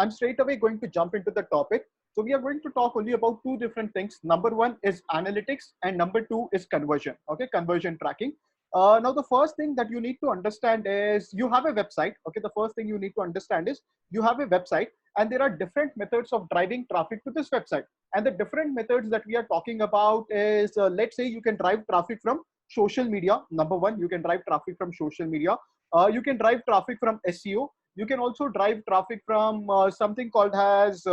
I'm straight away going to jump into the topic. So we are going to talk only about two different things. Number one is analytics, and number two is conversion. Okay, conversion tracking. Now the first thing that you need to understand is you have a website. Okay, the first thing you need to understand is you have a website, and there are different methods of driving traffic to this website. And the different methods that we are talking about is, let's say you can drive traffic from social media. Number one, you can drive traffic from social media. You can drive traffic from SEO. You can also drive traffic from something called as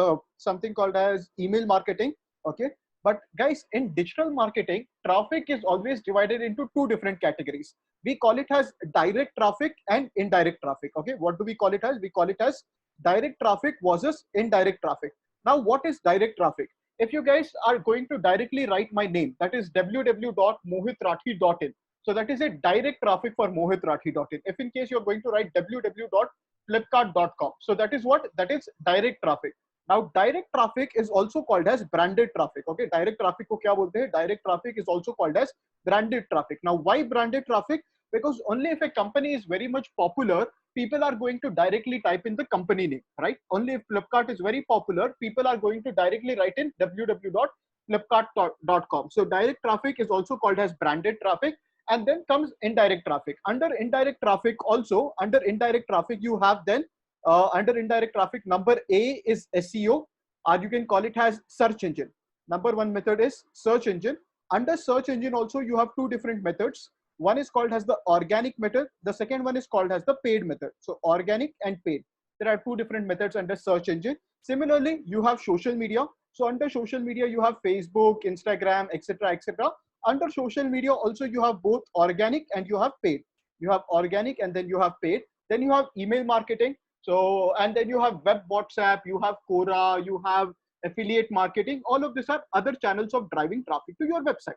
email marketing. Okay, but guys, in digital marketing, traffic is always divided into two different categories. We call it as direct traffic and indirect traffic. Okay, what do we call it as? We call it as direct traffic versus indirect traffic. Now, what is direct traffic? If you guys are going to directly write my name, that is www.mohitrathi.in. So that is a direct traffic for mohitrathi.in. If in case you're going to write www.flipkart.com, so that is what? That is direct traffic. Now, direct traffic is also called as branded traffic. Okay, direct traffic ko kya bolte hain? Direct traffic is also called as branded traffic. Now, why branded traffic? Because only if a company is very much popular, people are going to directly type in the company name, right? Only if Flipkart is very popular, people are going to directly write in www.flipkart.com. So direct traffic is also called as branded traffic. And then comes indirect traffic. Under indirect traffic also, under indirect traffic, you have then, under indirect traffic, number A is SEO, or you can call it as search engine. Number one method is search engine. Under search engine also, you have two different methods. One is called as the organic method. The second one is called as the paid method. So organic and paid. There are two different methods under search engine. Similarly, you have social media. So under social media, you have Facebook, Instagram, etc., etc. Under social media also, you have both organic and you have paid. You have organic and then you have paid. Then you have email marketing. So, and then you have web WhatsApp, you have Quora, you have affiliate marketing. All of these are other channels of driving traffic to your website.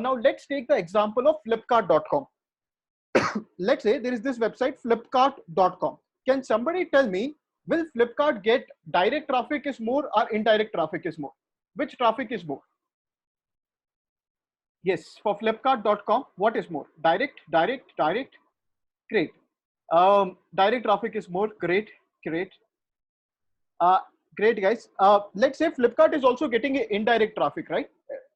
Now let's take the example of flipkart.com. Let's say there is this website flipkart.com. Can somebody tell me, will Flipkart get direct traffic is more or indirect traffic is more? Which traffic is more? Yes, for flipkart.com, what is more? Direct. Great. Direct traffic is more. Great. Great, guys. Let's say Flipkart is also getting a indirect traffic, right?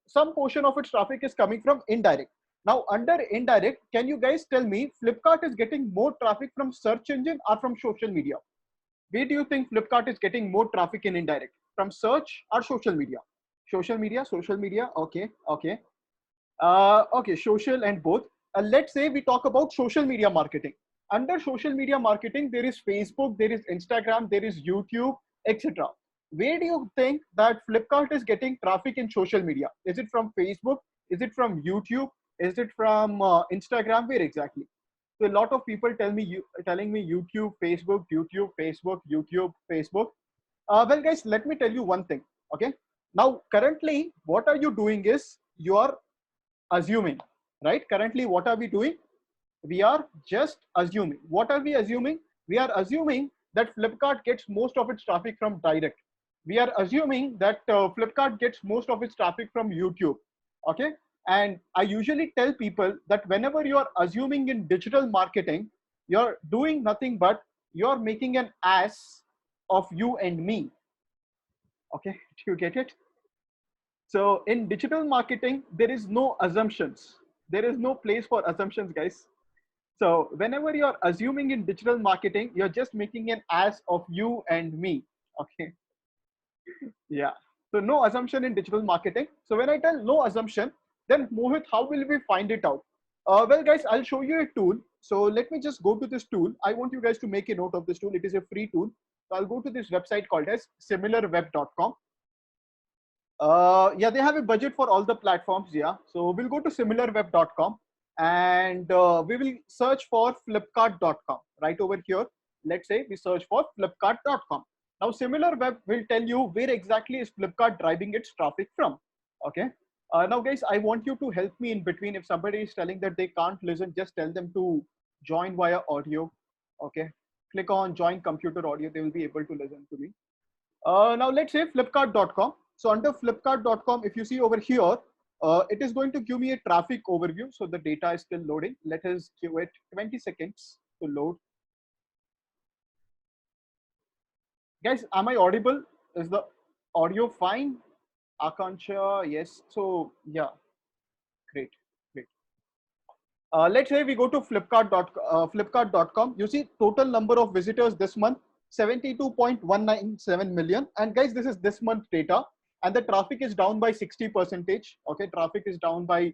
Some portion of its traffic is coming from indirect. Now, under indirect, can you guys tell me Flipkart is getting more traffic from search engine or from social media? Where do you think Flipkart is getting more traffic in indirect? From search or social media? Social media. Okay. Okay, social and both. Let's say we talk about social media marketing. Under social media marketing, there is Facebook, there is Instagram, there is YouTube, etc. Where do you think that Flipkart is getting traffic in social media? Is it from Facebook? Is it from YouTube? Is it from Instagram? Where exactly? So a lot of people telling me YouTube, Facebook, YouTube, Facebook, YouTube, Facebook. Well, guys, let me tell you one thing. Okay. Now, currently, what are you doing is you are assuming, right? Currently, what are we doing? We are just assuming. What are we assuming? We are assuming that Flipkart gets most of its traffic from direct. We are assuming that Flipkart gets most of its traffic from YouTube. Okay. And I usually tell people that whenever you are assuming in digital marketing, you're doing nothing but you're making an ass of you and me. Okay. Do you get it? So in digital marketing, there is no assumptions. There is no place for assumptions, guys. So whenever you're assuming in digital marketing, you're just making an ass of you and me. Okay. Yeah. So no assumption in digital marketing. So when I tell no assumption, then Mohit, how will we find it out? Well, guys, I'll show you a tool. So let me just go to this tool. I want you guys to make a note of this tool. It is a free tool. So I'll go to this website called as similarweb.com. Yeah, they have a budget for all the platforms. Yeah. So we'll go to similarweb.com and we will search for flipkart.com right over here. Let's say we search for flipkart.com. Now, SimilarWeb will tell you where exactly is Flipkart driving its traffic from. Okay. Now, guys, I want you to help me in between. If somebody is telling that they can't listen, just tell them to join via audio. Okay. Click on join computer audio. They will be able to listen to me. Now, let's say flipkart.com. So under flipkart.com, if you see over here, it is going to give me a traffic overview. So the data is still loading. Let us give it 20 seconds to load. Guys, am I audible? Is the audio fine? Akansha, yes. So yeah, great, great. Let's say we go to Flipkart.com. You see total number of visitors this month 72.197 million. And guys, this is this month data, and the traffic is down by 60 percentage. Okay, traffic is down by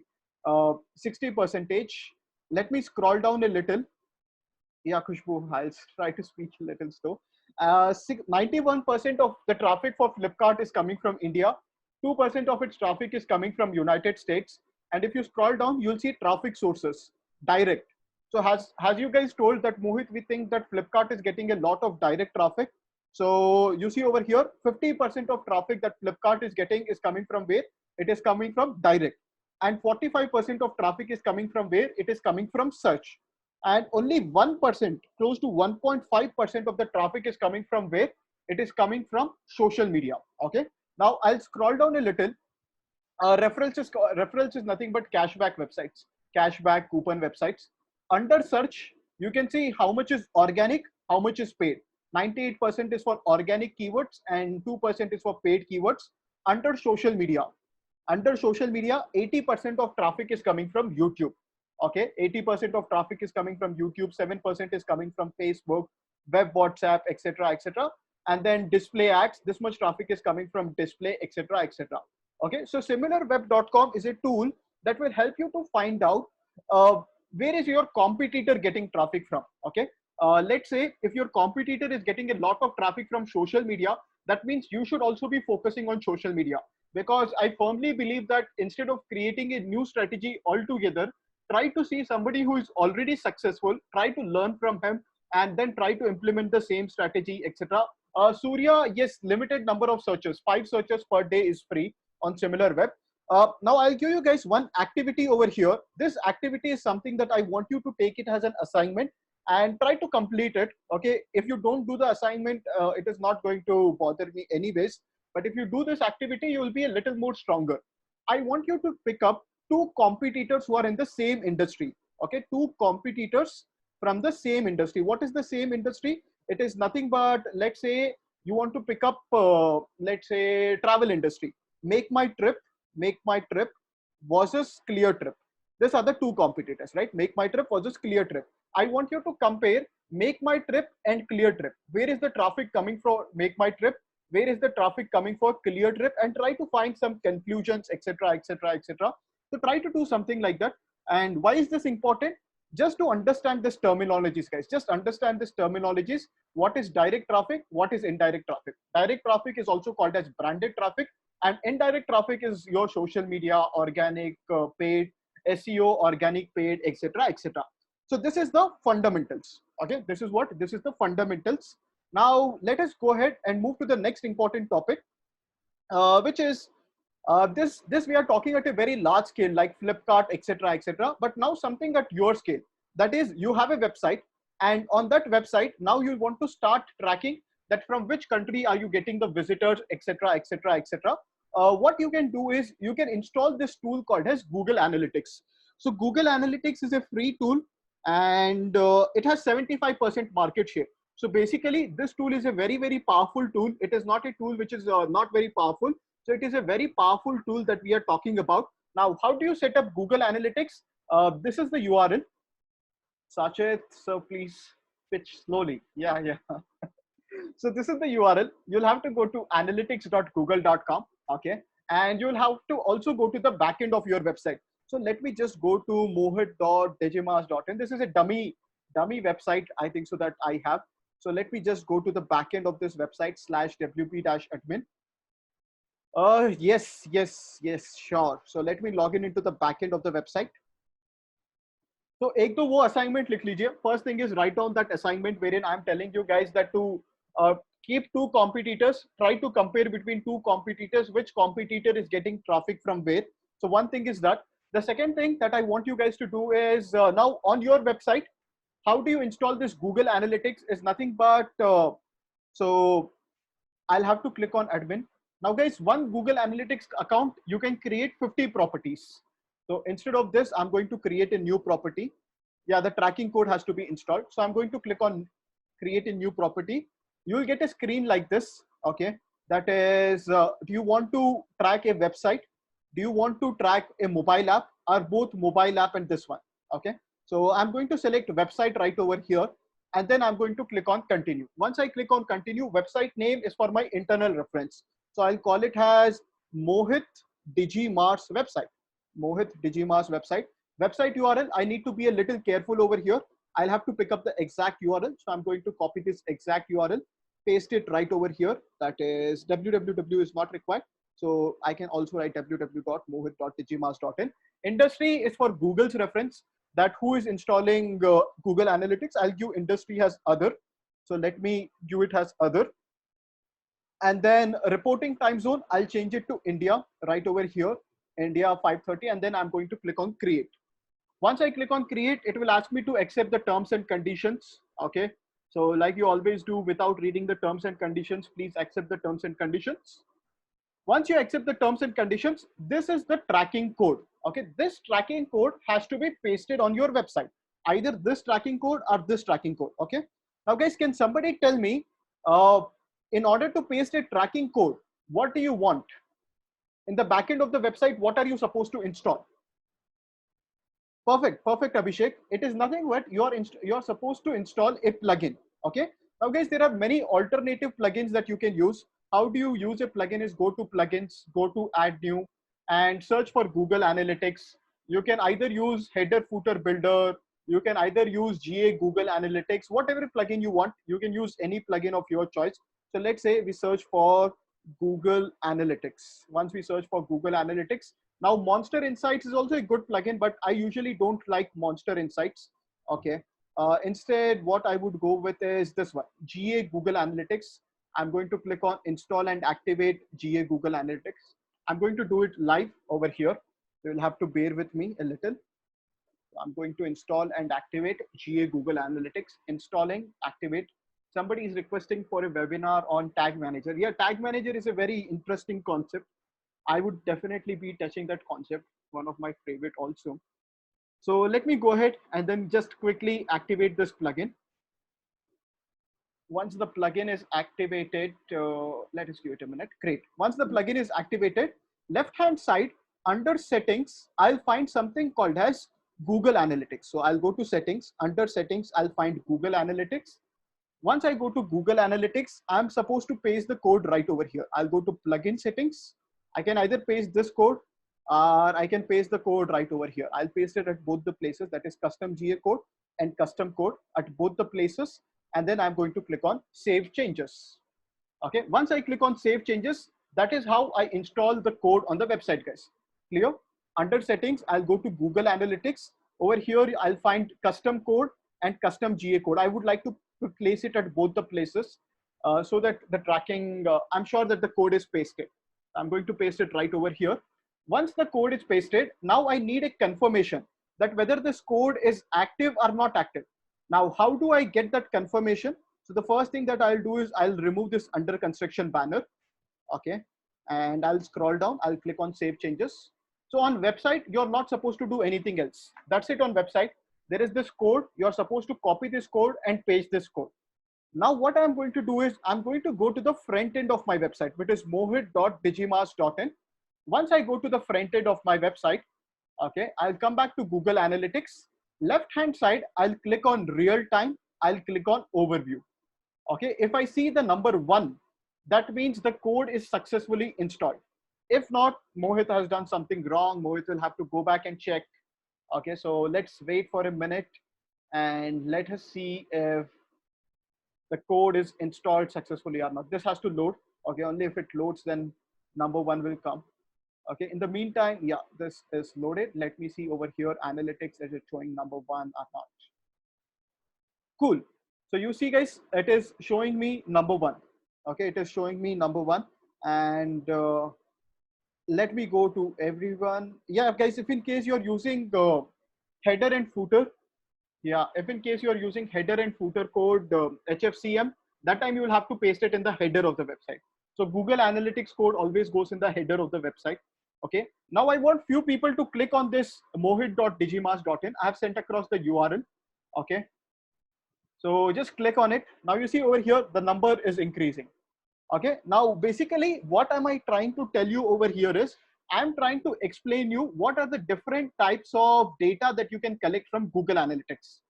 60 percentage. Let me scroll down a little. Yeah, Khushbu, I'll try to speak a little slow. 91% of the traffic for Flipkart is coming from India. 2% of its traffic is coming from United States. And if you scroll down, you'll see traffic sources, direct. So has you guys told that, Mohit, we think that Flipkart is getting a lot of direct traffic. So you see over here, 50% of traffic that Flipkart is getting is coming from where? It is coming from direct. And 45% of traffic is coming from where? It is coming from search. And only 1%, close to 1.5% of the traffic is coming from where? It is coming from social media. Okay, now I'll scroll down a little. Referrals is nothing but cashback websites, cashback coupon websites. Under search, you can see how much is organic, how much is paid. 98% is for organic keywords and 2% is for paid keywords. Under social media, 80% of traffic is coming from YouTube. Okay, 80% of traffic is coming from YouTube, 7% is coming from Facebook, web, WhatsApp, etc., etc. And then display ads, this much traffic is coming from display, etc., etc. Okay, so similarweb.com is a tool that will help you to find out where is your competitor getting traffic from. Okay, let's say if your competitor is getting a lot of traffic from social media, that means you should also be focusing on social media, because I firmly believe that instead of creating a new strategy altogether, try to see somebody who is already successful, try to learn from him, and then try to implement the same strategy, etc. Surya, yes, limited number of searches, 5 searches per day is free on SimilarWeb. Now I'll give you guys one activity over here. This activity is something that I want you to take it as an assignment and try to complete it. Okay, if you don't do the assignment, it is not going to bother me anyways. But if you do this activity, you will be a little more stronger. I want you to pick up two competitors who are in the same industry. Okay, two competitors from the same industry. What is the same industry? It is nothing but, let's say you want to pick up, let's say travel industry. Make My Trip, Make My Trip versus Clear Trip. These are the two competitors, right? Make My Trip versus Clear Trip. I want you to compare Make My Trip and Clear Trip. Where is the traffic coming from Make My Trip? Where is the traffic coming for Clear Trip? And try to find some conclusions, etc., etc., etc. So try to do something like that. And why is this important? Just to understand this terminologies, guys. Just understand this terminologies. What is direct traffic? What is indirect traffic? Direct traffic is also called as branded traffic, and indirect traffic is your social media, organic, paid, SEO, organic, paid, etc., etc. So this is the fundamentals. Okay, this is what? This is the fundamentals. Now let us go ahead and move to the next important topic, which is this we are talking at a very large scale, like Flipkart, etc., etc. But now something at your scale, that is, you have a website, and on that website now you want to start tracking that from which country are you getting the visitors, etc., etc., etc. What you can do is you can install this tool called as Google Analytics. So Google Analytics is a free tool, and it has 75% market share. So basically this tool is a very, very powerful tool. It is not a tool which is not very powerful. So it is a very powerful tool that we are talking about. Now, how do you set up Google Analytics? This is the URL. Sachet, so please pitch slowly. Yeah, yeah. So this is the URL. You'll have to go to analytics.google.com. Okay. And you'll have to also go to the backend of your website. So let me just go to mohit.digimas.in. This is a dummy website, I think, so that I have. So let me just go to the backend of this website /wp-admin. Yes, sure. So let me log in into the backend of the website. So एक तो वो assignment लिख लीजिए. First thing is write down that assignment wherein I'm telling you guys that to keep two competitors, try to compare between two competitors, which competitor is getting traffic from where. So one thing is that. The second thing that I want you guys to do is now on your website, how do you install this Google Analytics is nothing but, so I'll have to click on admin. Now guys, one Google Analytics account, you can create 50 properties. So instead of this, I'm going to create a new property. Yeah, the tracking code has to be installed. So I'm going to click on create a new property. you will get a screen like this. Okay, that is, do you want to track a website? Do you want to track a mobile app, or both mobile app and this one? Okay, so I'm going to select website right over here, and then I'm going to click on continue. Once I click on continue, website name is for my internal reference. So I'll call it as Mohit Digimars website. Mohit Digimars website. Website URL, I need to be a little careful over here. I'll have to pick up the exact URL. So I'm going to copy this exact URL, paste it right over here. That is www is not required. So I can also write www.mohit.digimars.in. Industry is for Google's reference, that who is installing Google Analytics. I'll give industry as other. So let me give it as other. And then reporting time zone, I'll change it to India right over here, India 5:30. And then I'm going to click on create. Once I click on create, it will ask me to accept the terms and conditions. Okay. So like you always do, without reading the terms and conditions, please accept the terms and conditions. Once you accept the terms and conditions, this is the tracking code. Okay. This tracking code has to be pasted on your website, either this tracking code or this tracking code. Okay. Now guys, can somebody tell me, in order to paste a tracking code, what do you want? In the backend of the website, what are you supposed to install? Perfect, perfect, Abhishek. It is nothing but you're supposed to install a plugin. Okay. Now, guys, there are many alternative plugins that you can use. How do you use a plugin? Is go to plugins, go to add new, and search for Google Analytics. You can either use header footer builder. You can either use GA Google Analytics, whatever plugin you want. You can use any plugin of your choice. So let's say we search for Google Analytics. Once we search for Google Analytics, now Monster Insights is also a good plugin, but I usually don't like Monster Insights. Okay. Instead, what I would go with is this one, GA Google Analytics. I'm going to click on install and activate GA Google Analytics. I'm going to do it live over here. You'll have to bear with me a little. I'm going to install and activate GA Google Analytics. Installing, activate. Somebody is requesting for a webinar on Tag Manager. Yeah, Tag Manager is a very interesting concept. I would definitely be touching that concept, one of my favorite also. So let me go ahead and then just quickly activate this plugin. Once the plugin is activated, let us give it a minute. Great. Once the plugin is activated, left-hand side under settings, I'll find something called as Google Analytics. So I'll go to settings. Under settings, I'll find Google Analytics. Once I go to Google Analytics, I'm supposed to paste the code right over here. I'll go to plugin settings. I can either paste this code or I can paste the code right over here. I'll paste it at both the places, that is custom GA code and custom code at both the places. And then I'm going to click on save changes. Okay, once I click on save changes, that is how I install the code on the website, guys. Clear? Under settings, I'll go to Google Analytics. Over here, I'll find custom code and custom GA code. I would like to place it at both the places so that the tracking, I'm sure that the code is pasted. I'm going to paste it right over here. Once the code is pasted, now I need a confirmation that whether this code is active or not active. Now, how do I get that confirmation? So the first thing that I'll do is I'll remove this under construction banner. Okay. And I'll scroll down. I'll click on save changes. So on website, you're not supposed to do anything else. That's it on website. There is this code. You're supposed to copy this code and paste this code. Now, what I'm going to do is I'm going to go to the front end of my website, which is mohit.digimars.in. Once I go to the front end of my website, okay, I'll come back to Google Analytics. Left-hand side, I'll click on real time. I'll click on overview. Okay, if I see the number 1, that means the code is successfully installed. If not, Mohit has done something wrong. Mohit will have to go back and check. Okay, so let's wait for a minute and let us see if the code is installed successfully or not. This has to load. Okay, only if it loads, then number 1 will come. Okay, in the meantime, yeah, this is loaded. Let me see over here, analytics, is it showing number 1 or not? Cool. So you see, guys, it is showing me number 1. Okay, it is showing me number 1. And let me go to everyone. Yeah, guys, if in case you're using header and footer, yeah, if in case you're using header and footer code HFCM, that time you will have to paste it in the header of the website. So Google Analytics code always goes in the header of the website. Okay. Now I want few people to click on this mohit.digimars.in. I have sent across the URL. Okay. So just click on it. Now you see over here, the number is increasing. Okay, now basically what am I trying to tell you over here is I'm trying to explain you what are the different types of data that you can collect from Google Analytics.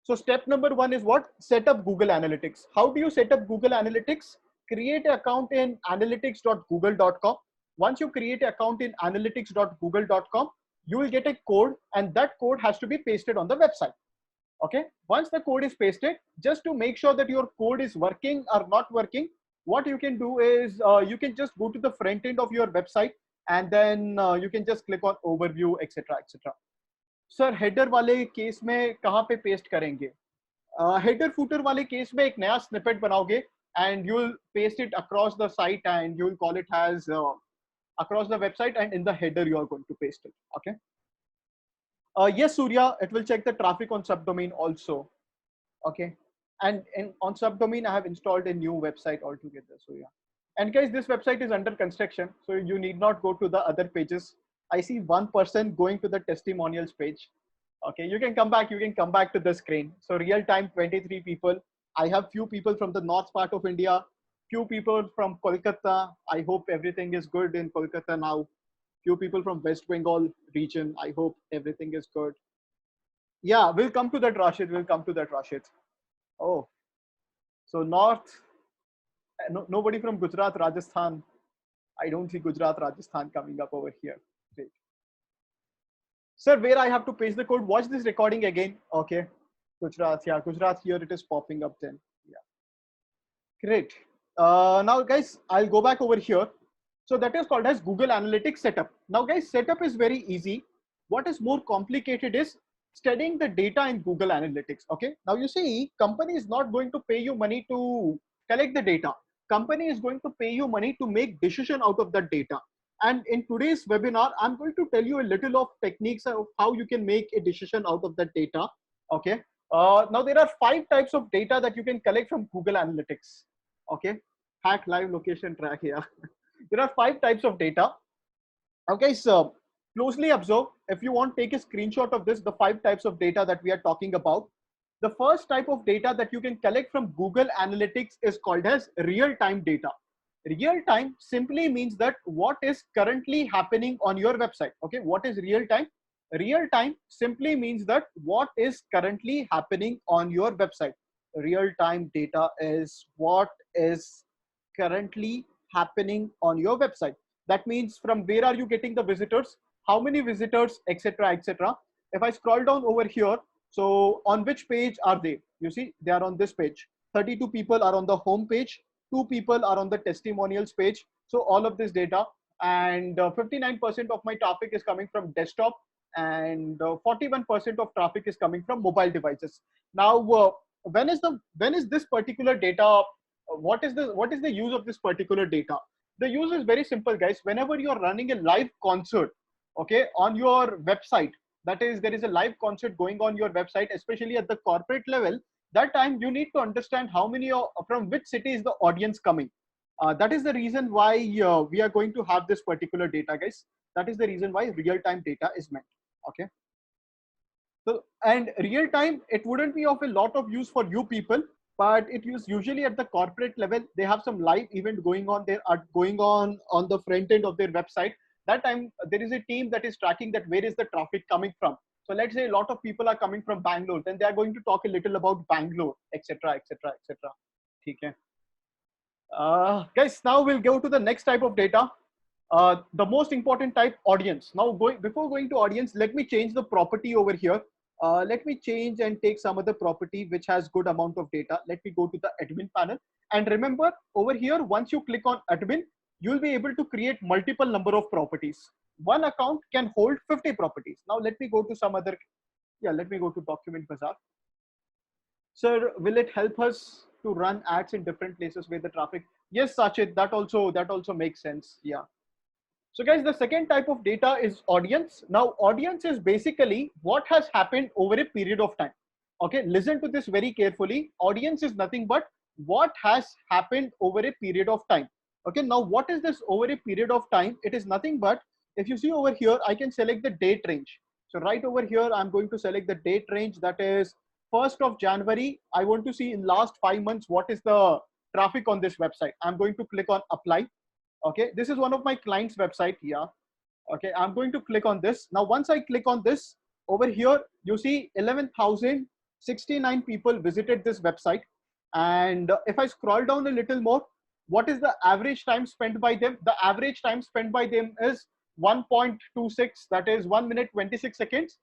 So step number one is what? Set up Google Analytics. How do you set up Google Analytics? Create an account in analytics.google.com. Once you create an account in analytics.google.com, you will get a code, and that code has to be pasted on the website. Okay, once the code is pasted, just to make sure that your code is working or not working, what you can do is you can just go to the front end of your website, and then you can just click on overview, etc, etc. Sir header वाले case में कहाँ पे paste करेंगे? Header footer वाले case में एक नया snippet बनाओगे and you'll paste it across the site and you'll call it as across the website, and in the header you are going to paste it. Okay. Yes, Surya, it will check the traffic on subdomain also. Okay. And on subdomain, I have installed a new website altogether. So yeah. And guys, this website is under construction, so you need not go to the other pages. I see one person going to the testimonials page. Okay, you can come back. You can come back to the screen. So real time, 23 people. I have few people from the north part of India, few people from Kolkata. I hope everything is good in Kolkata now. Few people from West Bengal region. I hope everything is good. Yeah, we'll come to that, Rashid. We'll come to that, Rashid. Oh, so north. No, nobody from Gujarat, Rajasthan. I don't see Gujarat, Rajasthan coming up over here. Great. Sir, where I have to paste the code? Watch this recording again. Okay. Gujarat, yeah, Gujarat, here it is popping up then. Yeah. Great. Now guys, I'll go back over here. So that is called as Google Analytics setup. Now guys, setup is very easy. What is more complicated is studying the data in Google Analytics. Okay. Now you see, company is not going to pay you money to collect the data. Company is going to pay you money to make decision out of that data. And in today's webinar, I'm going to tell you a little of techniques of how you can make a decision out of that data. Okay. Now there are 5 types of data that you can collect from Google Analytics. Okay. Hack live location track here. There are 5 types of data. Okay. So closely observe. If you want, take a screenshot of this, the 5 types of data that we are talking about. The first type of data that you can collect from Google Analytics is called as real-time data. Real time simply means that what is currently happening on your website. Okay, what is real time? Real time simply means that what is currently happening on your website. Real time data is what is currently happening on your website. That means from where are you getting the visitors, how many visitors, etc, etc. If I scroll down over here, so on which page are they? You see, they are on this page. 32 people are on the home page. 2 people are on the testimonials page. So all of this data, and 59% of my traffic is coming from desktop, and 41% of traffic is coming from mobile devices. Now, when is this particular data? What is the use of this particular data? The use is very simple, guys. Whenever you are running a live concert, okay, on your website, that is, there is a live concert going on your website, especially at the corporate level. That time you need to understand how many from which city is the audience coming. That is the reason why we are going to have this particular data, guys. That is the reason why real-time data is meant. Okay. So, and real time, it wouldn't be of a lot of use for you people, but it is usually at the corporate level. They have some live event going on. They are going on the front end of their website. That time there is a team that is tracking that where is the traffic coming from. So let's say a lot of people are coming from Bangalore, then they are going to talk a little about Bangalore, etc, etc, etc. Okay. Guys, now we'll go to the next type of data. The most important type, audience. Now, before going to audience, let me change the property over here. Let me change and take some other property which has good amount of data. Let me go to the admin panel. And remember, over here, once you click on admin, you'll be able to create multiple number of properties. One account can hold 50 properties. Now let me go to some other, yeah, let me go to Document Bazaar. Sir, will it help us to run ads in different places where the traffic? Yes, Sachit, that also makes sense. Yeah. So guys, the second type of data is audience. Now audience is basically what has happened over a period of time. Okay, listen to this very carefully. Audience is nothing but what has happened over a period of time. Okay, now what is this over a period of time? It is nothing but, if you see over here, I can select the date range. So right over here, I'm going to select the date range, that is 1st of January. I want to see in last 5 months, what is the traffic on this website. I'm going to click on apply. Okay, this is one of my clients' website here. Okay, I'm going to click on this. Now, once I click on this, over here, you see 11,069 people visited this website. And if I scroll down a little more, what is the average time spent by them? The average time spent by them is 1.26, that is 1 minute 26 seconds.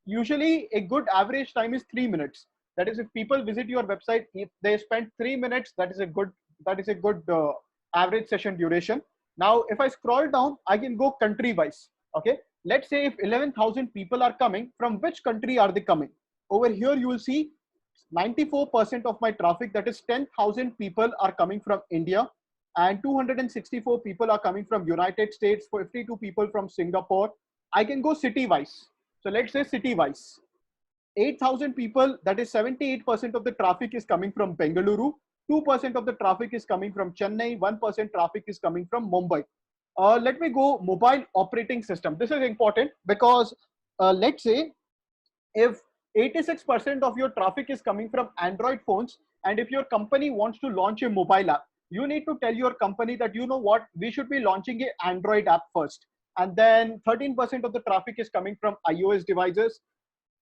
Usually a good average time is 3 minutes. That is, if people visit your website, if they spend 3 minutes, that is a good average session duration. Now, if I scroll down, I can go country wise. Okay, let's say if 11,000 people are coming, from which country are they coming? Over here, you will see 94% of my traffic, that is 10,000 people, are coming from India, and 264 people are coming from United States, 52 people from Singapore. I can go city wise. So let's say city wise, 8,000 people, that is 78% of the traffic is coming from Bengaluru. 2% of the traffic is coming from Chennai, 1% traffic is coming from Mumbai. Let me go mobile operating system. This is important because let's say if 86% of your traffic is coming from Android phones, and if your company wants to launch a mobile app, you need to tell your company that, you know what, we should be launching an Android app first. And then 13% of the traffic is coming from iOS devices,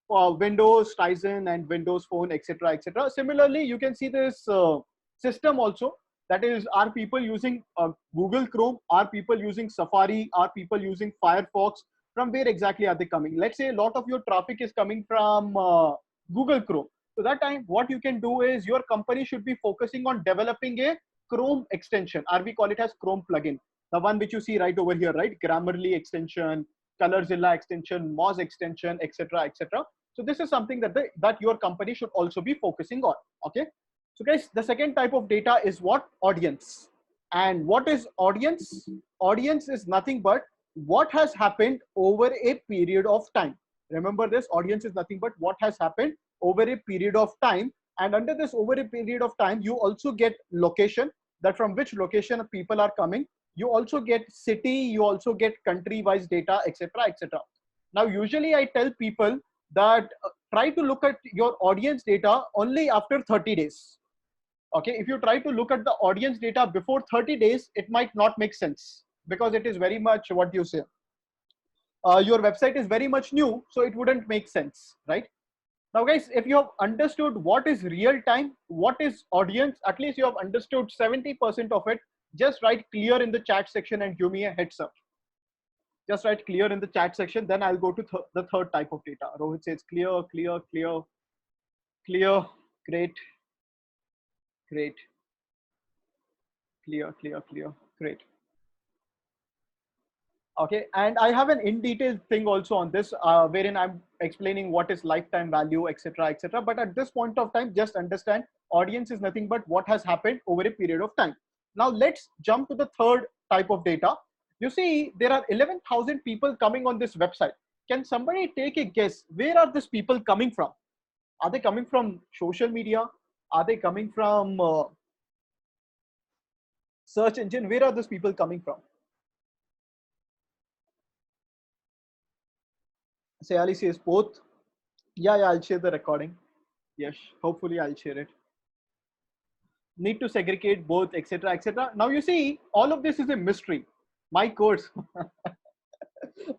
Windows Tizen and Windows Phone, etc., etc. Similarly, you can see this system also. That is, are people using Google Chrome? Are people using Safari? Are people using Firefox? From where exactly are they coming? Let's say a lot of your traffic is coming from Google Chrome. So that time, what you can do is your company should be focusing on developing a Chrome extension, or we call it as Chrome plugin. The one which you see right over here, right? Grammarly extension, Colorzilla extension, Moz extension, etc., etc. So this is something that that your company should also be focusing on. Okay. So guys, the second type of data is what? Audience. And what is audience? Audience is nothing but what has happened over a period of time. Remember this, audience is nothing but what has happened over a period of time. And under this over a period of time, you also get location, that from which location people are coming. You also get city, you also get country-wise data, etc., etc. Now, usually I tell people that try to look at your audience data only after 30 days. Okay, if you try to look at the audience data before 30 days, it might not make sense because it is very much, what do you say? Your website is very much new, so it wouldn't make sense, right? Now, guys, if you have understood what is real time, what is audience, at least you have understood 70% of it. Just write clear in the chat section and give me a heads up. Just write clear in the chat section. Then I'll go to the third type of data. Rohit says clear, clear, clear, clear. Great, great, clear, clear, clear. Great. Okay, and I have an in detail thing also on this, wherein I'm explaining what is lifetime value, etc., etc. But at this point of time, just understand audience is nothing but what has happened over a period of time. Now let's jump to the third type of data. You see, there are 11,000 people coming on this website. Can somebody take a guess? Where are these people coming from? Are they coming from social media? Are they coming from search engine? Where are these people coming from? Sayali says both. Yeah, I'll share the recording. Yes, hopefully I'll share it. Need to segregate both, etc., etc. Now you see, all of this is a mystery. My course.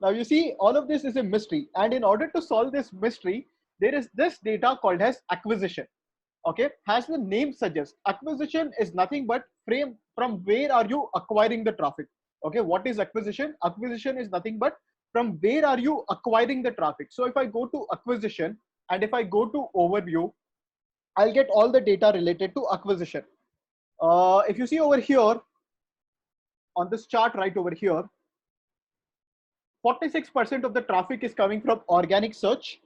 Now you see, all of this is a mystery, and in order to solve this mystery, there is this data called as acquisition. Okay, as the name suggests, acquisition is nothing but from where are you acquiring the traffic. Okay, what is acquisition? Acquisition is nothing but from where are you acquiring the traffic. So if I go to acquisition and if I go to overview, I'll get all the data related to acquisition. If you see over here on this chart right over here, 46% of the traffic is coming from organic search.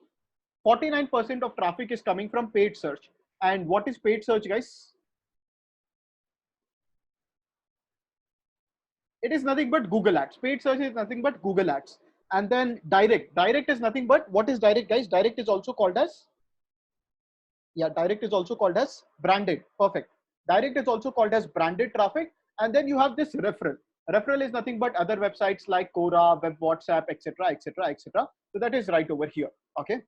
49% of traffic is coming from paid search. And what is paid search, guys? It is nothing but Google Ads. Paid search is nothing but Google Ads. And then direct. Direct is nothing but, what is direct, guys? Direct is also called as, yeah, direct is also called as branded. Perfect. Direct is also called as branded traffic. And then you have this referral. Referral is nothing but other websites like Quora, Web WhatsApp, etc., etc., etc. So that is right over here. Okay.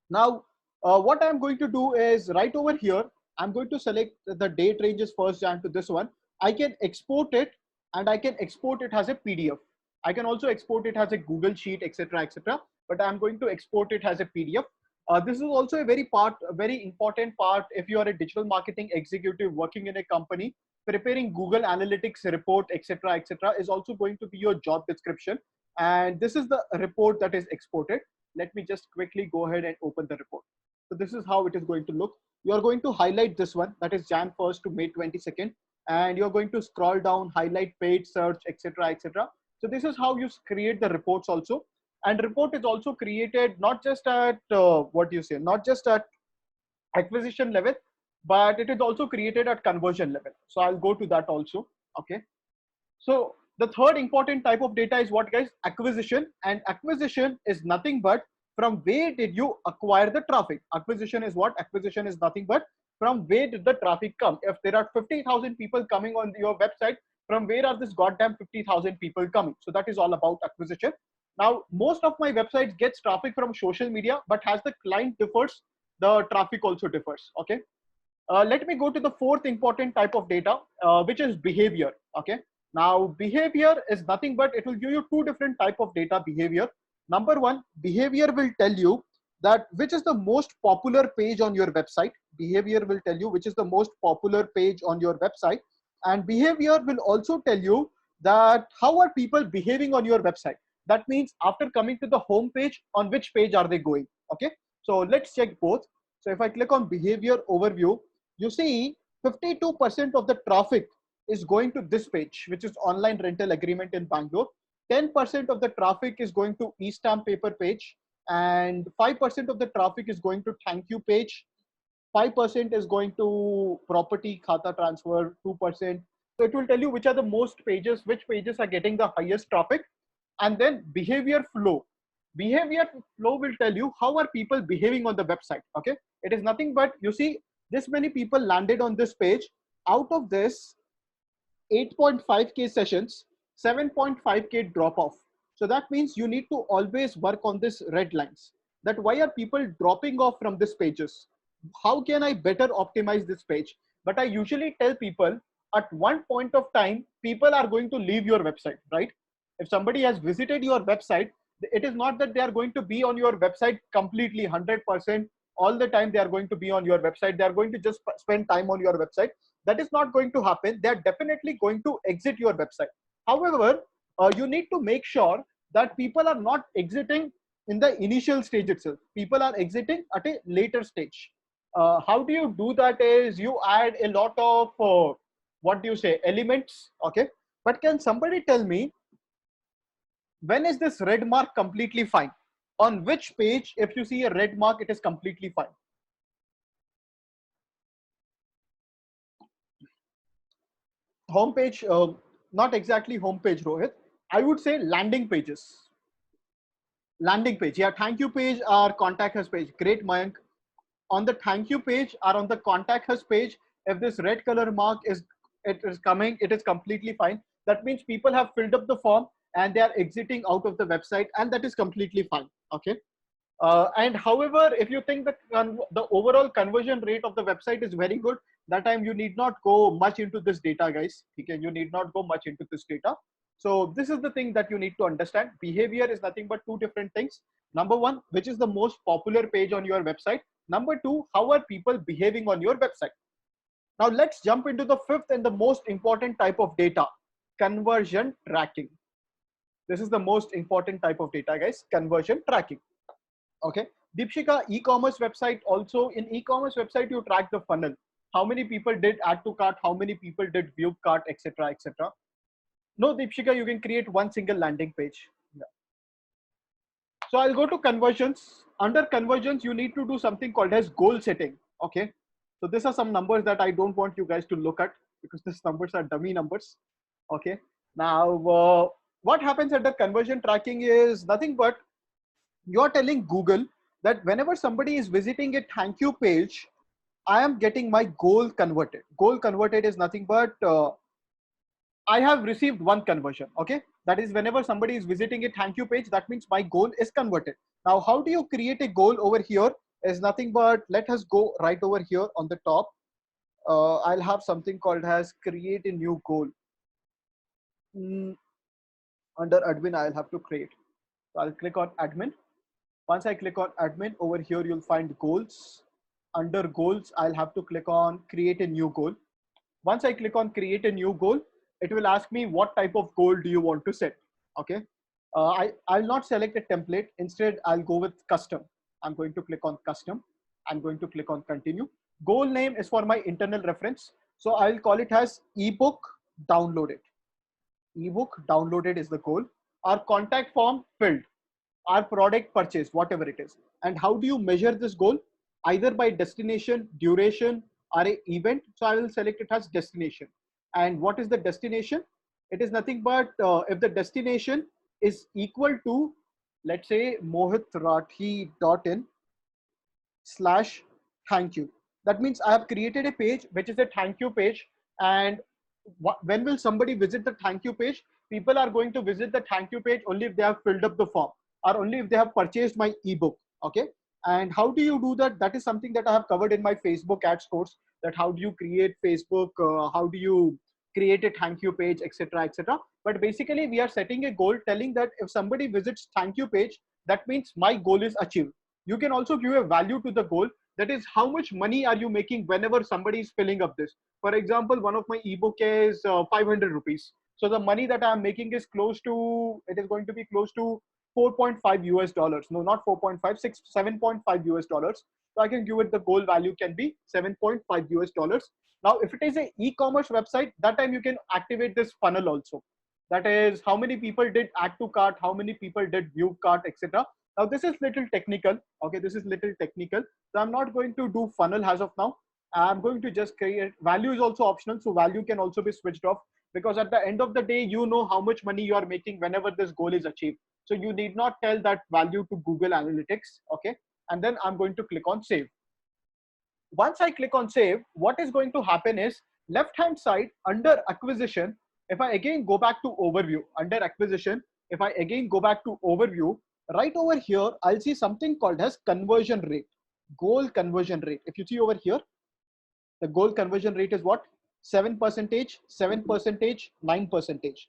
Now, What I'm going to do is right over here, I'm going to select the date ranges 1st Jan to this one. I can export it, and I can export it as a PDF. I can also export it as a Google Sheet, etc., etc. But I'm going to export it as a PDF. This is also a very important part if you are a digital marketing executive working in a company. Preparing Google Analytics report, etc., etc., is also going to be your job description. And this is the report that is exported. Let me just quickly go ahead and open the report. So this is how it is going to look. You are going to highlight this one, that is Jan 1st to May 22nd, and you're going to scroll down, highlight page, search, etc., etc. So this is how you create the reports also. And report is also created not just at not just at acquisition level, but it is also created at conversion level. So I'll go to that also. Okay. So the third important type of data is what, guys? Acquisition. And acquisition is nothing but from where did you acquire the traffic. Acquisition is what? Acquisition is nothing but from where did the traffic come. If there are 50,000 people coming on your website, from where are this goddamn 50,000 people coming? So that is all about acquisition. Now, most of my websites gets traffic from social media, but as the client differs, the traffic also differs. Okay. Let me go to the fourth important type of data, which is behavior. Okay. Now, behavior is nothing but it will give you two different type of data behavior. Number one, behavior will tell you that which is the most popular page on your website. Behavior will tell you which is the most popular page on your website. And behavior will also tell you that how are people behaving on your website. That means after coming to the home page, on which page are they going? Okay. So let's check both. So if I click on behavior overview, you see 52% of the traffic is going to this page, which is online rental agreement in Bangalore. 10% of the traffic is going to e-stamp paper page, and 5% of the traffic is going to thank you page. 5% is going to property khata transfer, 2%. So it will tell you which are the most pages, which pages are getting the highest traffic. And then behavior flow. Behavior flow will tell you how are people behaving on the website. Okay. It is nothing but you see this many people landed on this page. Out of this, 8.5K sessions, 7.5K drop off. So that means you need to always work on this red lines. That why are people dropping off from these pages? How can I better optimize this page? But I usually tell people at one point of time, people are going to leave your website, right? If somebody has visited your website, it is not that they are going to be on your website completely 100% all the time. They are going to be on your website. They are going to just spend time on your website. That is not going to happen. They are definitely going to exit your website. However, you need to make sure that people are not exiting in the initial stage itself. People are exiting at a later stage. How do you do that is you add a lot of elements. Okay. But can somebody tell me when is this red mark completely fine? On which page, if you see a red mark, it is completely fine? Homepage, not exactly homepage, Rohit. I would say landing pages. Landing page, yeah, thank you page or contact us page. Great, Mayank. On the thank you page or on the contact us page, if this red color mark is coming, it is completely fine. That means people have filled up the form and they are exiting out of the website, and that is completely fine. Okay. And however, if you think that the overall conversion rate of the website is very good, that time you need not go much into this data, guys. Okay, you need not go much into this data. So this is the thing that you need to understand. Behavior is nothing but two different things. Number one, which is the most popular page on your website. Number two, how are people behaving on your website? Now let's jump into the fifth and the most important type of data, conversion tracking. This is the most important type of data, guys, conversion tracking. Okay. Deepshika, e-commerce website also, in e-commerce website, you track the funnel. How many people did add to cart? How many people did view cart, etc., etc. No, Deepshika, you can create one single landing page. Yeah. So I'll go to conversions. Under conversions, you need to do something called as goal setting. Okay. So these are some numbers that I don't want you guys to look at because these numbers are dummy numbers. Okay. Now, what happens at the conversion tracking is nothing but you're telling Google that whenever somebody is visiting a thank you page, I am getting my goal converted. Goal converted is nothing but I have received one conversion. Okay. That is whenever somebody is visiting a thank you page, that means my goal is converted. Now, how do you create a goal over here? is nothing but, let us go right over here on the top. I'll have something called as create a new goal. Under admin, I'll have to create. So I'll click on admin. Once I click on admin, over here you'll find goals. Under goals, I'll have to click on create a new goal. Once I click on create a new goal, it will ask me what type of goal do you want to set. Okay. I'll not select a template. Instead, I'll go with custom. I'm going to click on custom. I'm going to click on continue. Goal name is for my internal reference. So I'll call it as ebook downloaded. Ebook downloaded is the goal. Our contact form filled. Our product purchase, whatever it is. And how do you measure this goal? Either by destination, duration, or a event. So I will select it as destination. And what is the destination? It is nothing but if the destination is equal to, let's say, mohithrathi.in/thank you. That means I have created a page which is a thank you page. And when will somebody visit the thank you page? People are going to visit the thank you page only if they have filled up the form, or only if they have purchased my ebook. Okay. And how do you do that? That is something that I have covered in my Facebook ads course, that how do you create Facebook, how do you create a thank you page, etc., etc. But basically we are setting a goal telling that if somebody visits thank you page, that means my goal is achieved. You can also give a value to the goal. That is, how much money are you making whenever somebody is filling up this. For example, one of my ebook is 500 rupees. So the money that I'm making is close to, it is going to be close to 4.5 US dollars. No, not 4.5, 7.5 US dollars. So I can give it, the goal value can be 7.5 US dollars. Now, if it is a e-commerce website, that time you can activate this funnel also. That is, how many people did add to cart, how many people did view cart, etc. Now, this is little technical. Okay, this is little technical. So I'm not going to do funnel as of now. I'm going to just create, value is also optional. So value can also be switched off, because at the end of the day, you know how much money you are making whenever this goal is achieved. So you need not tell that value to Google Analytics. Okay. And then I'm going to click on save. Once I click on save, what is going to happen is, left hand side under acquisition, if I again go back to overview, under acquisition, if I again go back to overview, right over here, I'll see something called as conversion rate, goal conversion rate. If you see over here, the goal conversion rate is what? 7%, 7%, 9%.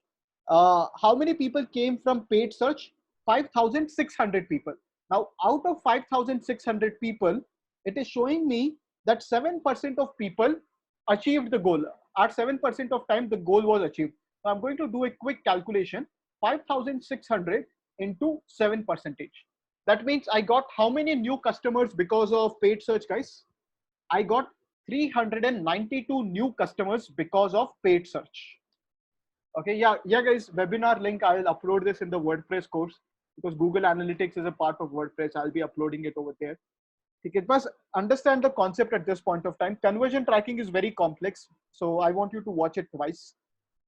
How many people came from paid search? 5,600 people. Now, out of 5,600 people, it is showing me that 7% of people achieved the goal. At 7% of time, the goal was achieved. So I'm going to do a quick calculation. 5,600 into 7%. That means I got how many new customers because of paid search, guys? I got 392 new customers because of paid search. Okay, yeah, guys, webinar link, I will upload this in the WordPress course, because Google Analytics is a part of WordPress. I'll be uploading it over there. You must understand the concept at this point of time. Conversion tracking is very complex, so I want you to watch it twice.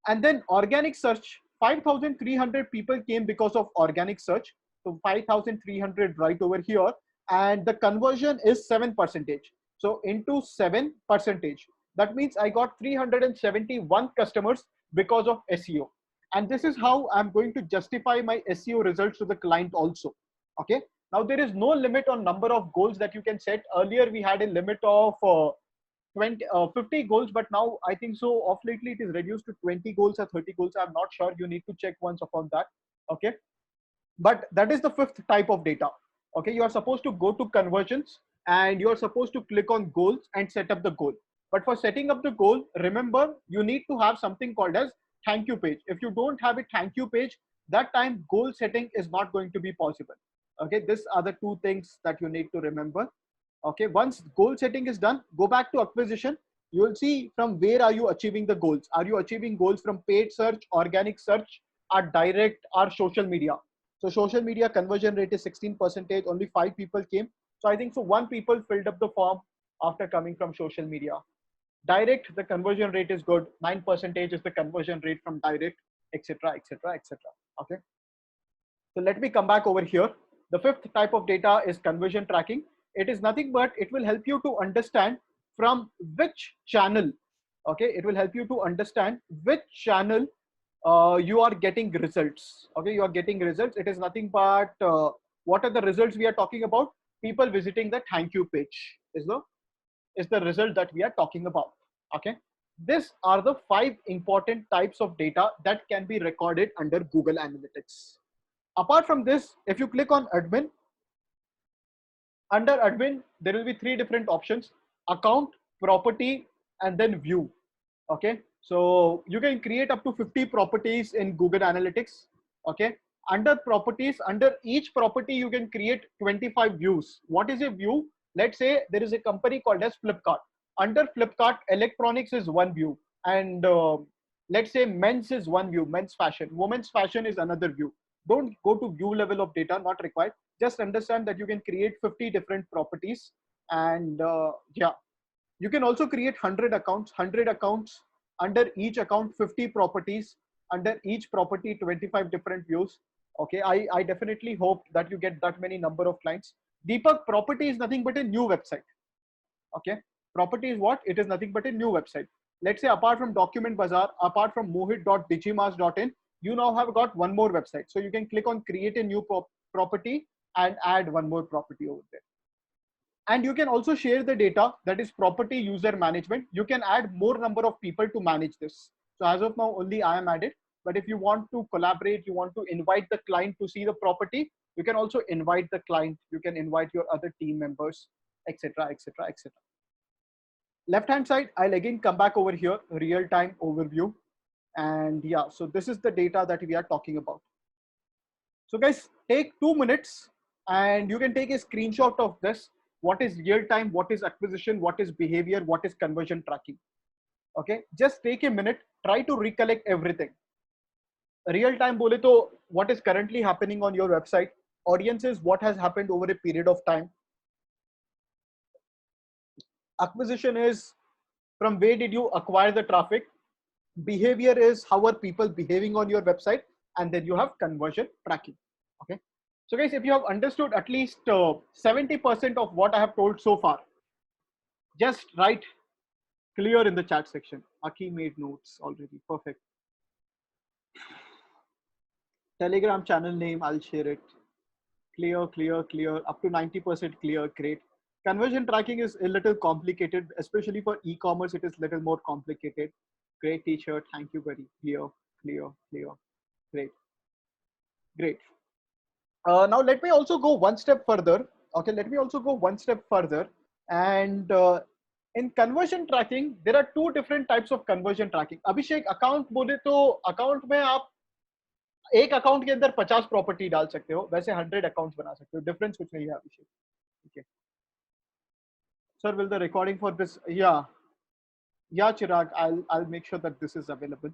And then organic search, 5,300 people came because of organic search. So 5,300 right over here. And the conversion is 7%. So into 7%. That means I got 371 customers because of SEO. And this is how I'm going to justify my SEO results to the client also. Okay. Now there is no limit on number of goals that you can set. Earlier we had a limit of 50 goals, but now I think so of lately it is reduced to 20 goals or 30 goals. I'm not sure. You need to check once upon that. Okay. But that is the fifth type of data. Okay. You are supposed to go to conversions and you are supposed to click on goals and set up the goal. But for setting up the goal, remember, you need to have something called as thank you page. If you don't have a thank you page, that time goal setting is not going to be possible. Okay, these are the two things that you need to remember. Okay, once goal setting is done, go back to acquisition. You will see from where are you achieving the goals. Are you achieving goals from paid search, organic search, or direct, or social media? So social media conversion rate is 16%. Only 5 people came. So I think so 1 people filled up the form after coming from social media. Direct, the conversion rate is good. 9% is the conversion rate from direct, etc., etc., etc. Okay. So let me come back over here. The fifth type of data is conversion tracking. It is nothing but it will help you to understand from which channel. Okay, it will help you to understand which channel you are getting results. Okay, you are getting results. It is nothing but what are the results we are talking about? people visiting the thank you page is the result that we are talking about. Okay, these are the 5 important types of data that can be recorded under Google Analytics. Apart from this, if you click on admin, under admin there will be 3 different options: account, property, and then view. Okay, so you can create up to 50 properties in Google Analytics. Okay, under properties, under each property you can create 25 views. What is a view? Let's say there is a company called as Flipkart. Under Flipkart, electronics is one view, and let's say men's is one view, men's fashion. Women's fashion is another view. Don't go to view level of data, not required. Just understand that you can create 50 different properties, and yeah, you can also create 100 accounts. Under each account 50 properties, under each property 25 different views. Okay, I definitely hope that you get that many number of clients. Deepak, property is nothing but a new website. Okay, property is what? It is nothing but a new website. Let's say apart from Document Bazaar, apart from mohit.digimars.in, you now have got one more website. So you can click on create a new property and add one more property over there. And you can also share the data, that is property user management. You can add more number of people to manage this. So as of now, only I am added. But if you want to collaborate, you want to invite the client to see the property, you can also invite the client. You can invite your other team members, etc., etc., etc. Left hand side, I'll again come back over here, real time overview. And yeah, so this is the data that we are talking about. So guys, take 2 minutes and you can take a screenshot of this. What is real time? What is acquisition? What is behavior? What is conversion tracking? Okay, just take a minute, try to recollect everything. Real time bole to what is currently happening on your website, audiences, what has happened over a period of time. Acquisition is from where did you acquire the traffic. Behavior is how are people behaving on your website, and then you have conversion tracking. Okay, so guys, if you have understood at least 70% of what I have told so far, just write clear in the chat section. Aki made notes already. Perfect. Telegram channel name, I'll share it. Clear, clear, clear. Up to 90% clear. Great. Conversion tracking is a little complicated, especially for e-commerce. It is a little more complicated. Great t-shirt. Thank you, buddy. Clear, clear, clear. Great. Great. Now let me also go one step further. Okay, let me also go one step further. And in conversion tracking, there are 2 different types of conversion tracking. Abhishek, account बोले तो account में आप एक account के अंदर 50 property डाल सकते हो, वैसे 100 accounts बना सकते हो. Difference कुछ नहीं है अभिषेक. Okay. Sir, will the recording for this? Yeah, Chirag, I'll make sure that this is available.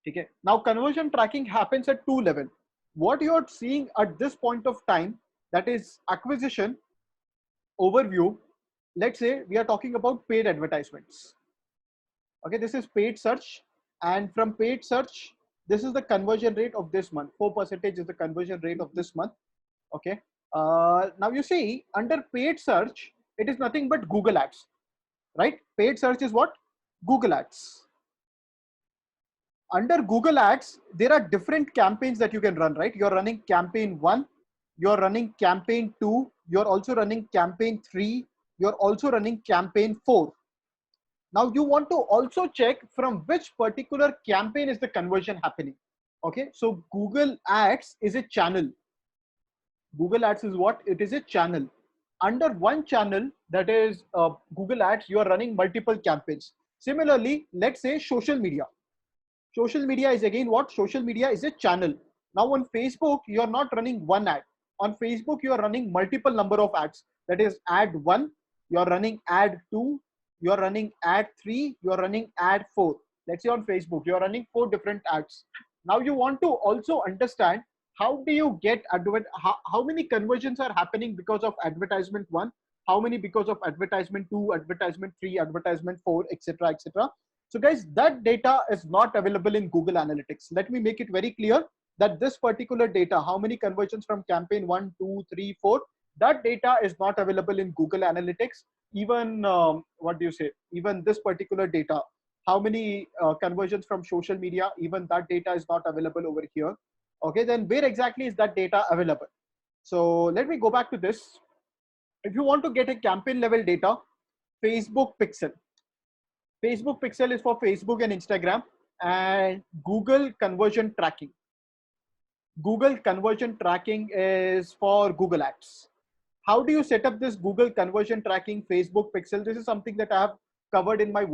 Okay. Now conversion tracking happens at 2 levels. What you're seeing at this point of time, that is acquisition, overview. Let's say we are talking about paid advertisements. Okay, this is paid search, and from paid search, this is the conversion rate of this month. 4% is the conversion rate of this month. Okay. Now you see under paid search, it is nothing but Google Ads, right? Paid search is what? Google Ads. Under Google Ads, there are different campaigns that you can run, right? You're running campaign 1, you're running campaign 2, you're also running campaign 3, you're also running campaign 4. Now you want to also check from which particular campaign is the conversion happening. Okay, so Google Ads is a channel. Google Ads is what? It is a channel. Under one channel, that is Google Ads, you are running multiple campaigns. Similarly, let's say social media. Social media is again what? Social media is a channel. Now on Facebook, you are not running one ad. On Facebook, you are running multiple number of ads. That is ad 1, you are running ad 2, you are running ad 3, you are running ad 4. Let's say on Facebook, you are running 4 different ads. Now you want to also understand how do you get how many conversions are happening because of advertisement 1, how many because of advertisement 2, advertisement 3, advertisement 4, etc., etc. So guys, that data is not available in Google Analytics. Let me make it very clear that this particular data, how many conversions from campaign 1, 2, 3, 4, that data is not available in Google Analytics. Even, what do you say? Even this particular data, how many conversions from social media, even that data is not available over here. Okay, then where exactly is that data available? So let me go back to this. If you want to get a campaign level data, Facebook Pixel. Facebook Pixel is for Facebook and Instagram, and Google conversion tracking. Google conversion tracking is for Google Ads. How do you set up this Google conversion tracking Facebook Pixel? This is something that I have covered in my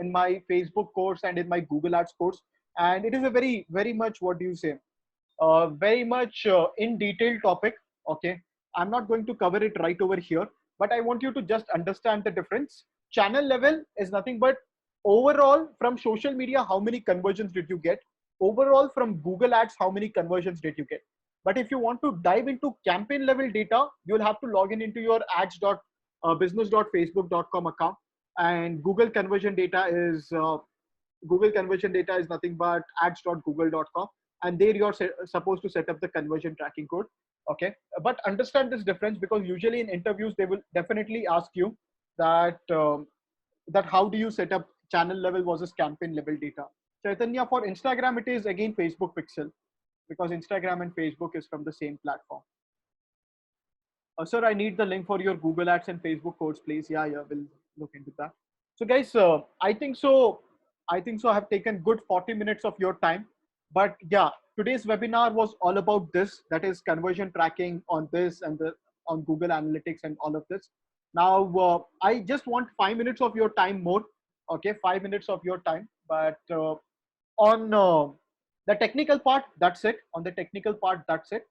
in my Facebook course and in my Google Ads course, and it is a very much, what do you say, very much in detail topic. Okay, I'm not going to cover it right over here, but I want you to just understand the difference. Channel level is nothing but overall from social media, how many conversions did you get? Overall from Google Ads, how many conversions did you get? But if you want to dive into campaign level data, you'll have to log in into your ads.business.facebook.com account, and Google conversion data is nothing but ads.google.com, and there you're supposed to set up the conversion tracking code. Okay, but understand this difference, because usually in interviews they will definitely ask you that that how do you set up channel level versus campaign level data. Chaitanya, for Instagram it is again Facebook Pixel, because Instagram and Facebook is from the same platform. Sir, I need the link for your Google Ads and Facebook codes, please. Yeah, we'll look into that. So, guys, I think so. I think so. I have taken good 40 minutes of your time, but yeah, today's webinar was all about this. That is conversion tracking on this and on Google Analytics and all of this. Now, I just want 5 minutes of your time more. Okay, 5 minutes of your time, but on the technical part, that's it. On the technical part, that's it.